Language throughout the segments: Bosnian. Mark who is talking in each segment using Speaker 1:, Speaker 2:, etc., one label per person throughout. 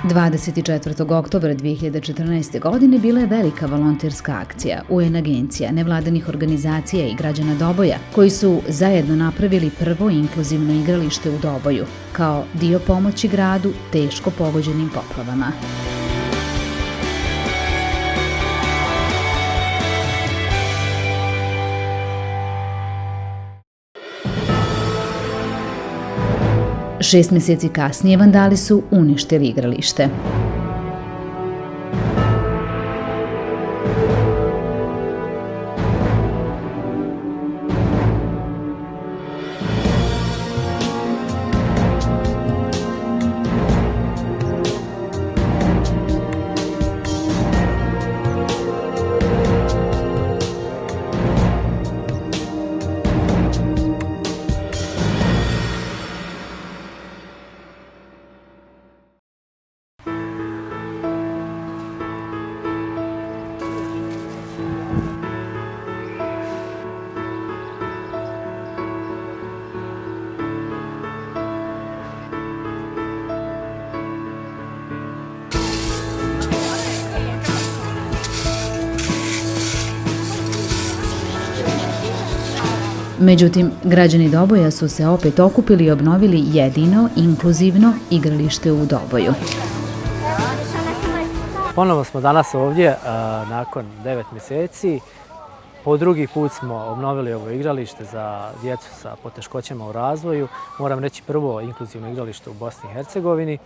Speaker 1: 24. oktobra 2014. godine bila je velika volonterska akcija UN agencija, nevladanih organizacija i građana Doboja, koji su zajedno napravili prvo inkluzivno igralište u Doboju, kao dio pomoći gradu teško pogođenim poplavama. Šest mjeseci kasnije vandali su uništili igralište. Međutim, građani Doboja su se opet okupili i obnovili jedino inkluzivno igralište u Doboju.
Speaker 2: Ponovo smo danas ovdje nakon 9 mjeseci. Po drugi put smo obnovili ovo igralište za djecu sa poteškoćama u razvoju. Moram reći prvo inkluzivno igralište u Bosni i Hercegovini.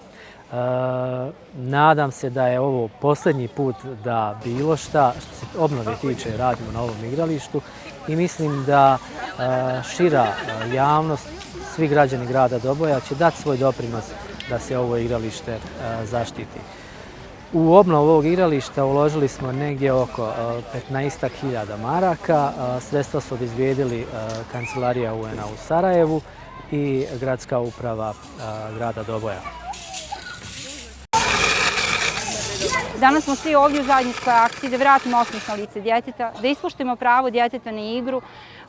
Speaker 2: Nadam se da je ovo posljednji put da bilo što se obnove tiče radimo na ovom igralištu i mislim da šira javnost, svi građani grada Doboja će dati svoj doprinos da se ovo igralište zaštiti. U obnovu ovog igrališta uložili smo negdje oko 15.000 maraka. Sredstva su obezbijedili Kancelarija UN-a u Sarajevu i Gradska uprava grada Doboja.
Speaker 3: Danas smo svi ovdje u zajedničkoj akciji da vratimo osmijeh na lice djeteta, da ispoštujemo pravo djeteta na igru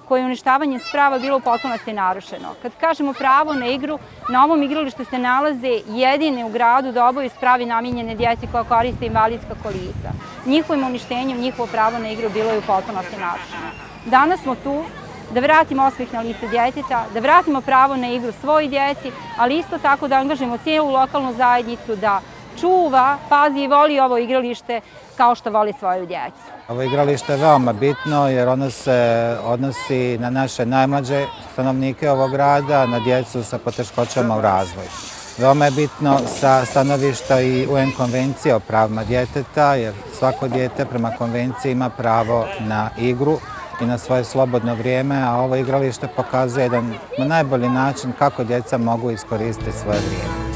Speaker 3: koje je uništavanjem sprava bilo u potpunosti narušeno. Kad kažemo pravo na igru, na ovom igralištu se nalaze jedine u gradu Doboju spravi namijenjene djeci koja koriste invalidska kolica. Njihovim uništenjem, njihovo pravo na igru bilo je u potpunosti narušeno. Danas smo tu da vratimo osmijeh na lice djeteta, da vratimo pravo na igru svoj djeci, ali isto tako da angažujemo cijelu lokalnu zajednicu da čuva, pazi i voli ovo igralište kao što voli svoju djecu.
Speaker 4: Ovo igralište je veoma bitno jer ono se odnosi na naše najmlađe stanovnike ovog grada, na djecu sa poteškoćama u razvoju. Veoma je bitno sa stanovišta i UN konvencije o pravima djeteta jer svako dijete prema konvenciji ima pravo na igru i na svoje slobodno vrijeme, a ovo igralište pokazuje jedan na najbolji način kako djeca mogu iskoristiti svoje vrijeme.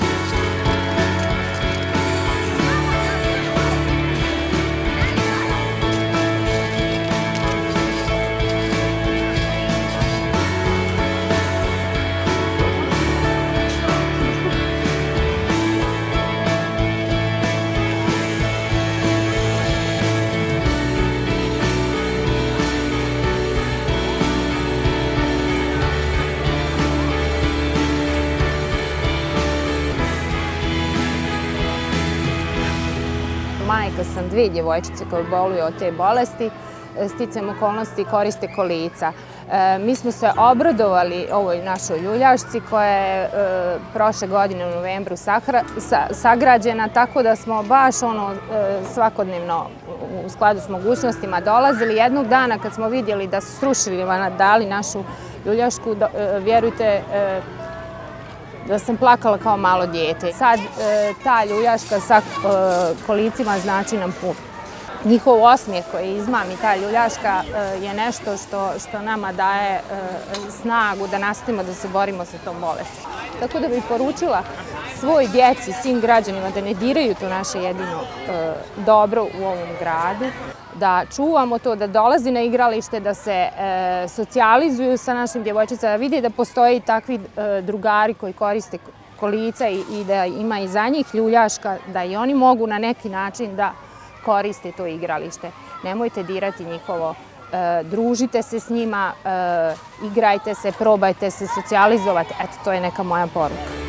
Speaker 5: Majka sam dvije djevojčice koje boluju od te bolesti, sticajem okolnosti koriste kolica. Mi smo se obradovali ovoj našoj ljuljašci koja je prošle godine u novembru sagrađena, tako da smo baš svakodnevno u skladu s mogućnostima dolazili. Jednog dana kad smo vidjeli da su srušili vandali našu ljuljašku, vjerujte da sam plakala kao malo dijete. Sad ta ljuljaška sa kolicima znači nam puno. Njihov osmijeh koji izmami ta ljuljaška je nešto što nama daje snagu da nastavimo da se borimo sa tom bolesti. Tako da bih poručila svoj djeci, svim građanima da ne diraju to naše jedino dobro u ovom gradu, da čuvamo to, da dolazi na igralište, da se socijalizuju sa našim djevojčicama, da vidi da postoje takvi drugari koji koriste kolica i da ima i za njih ljuljaška, da i oni mogu na neki način da koriste to igralište. Nemojte dirati njihovo, družite se s njima, igrajte se, probajte se socijalizovati. Eto, to je neka moja poruka.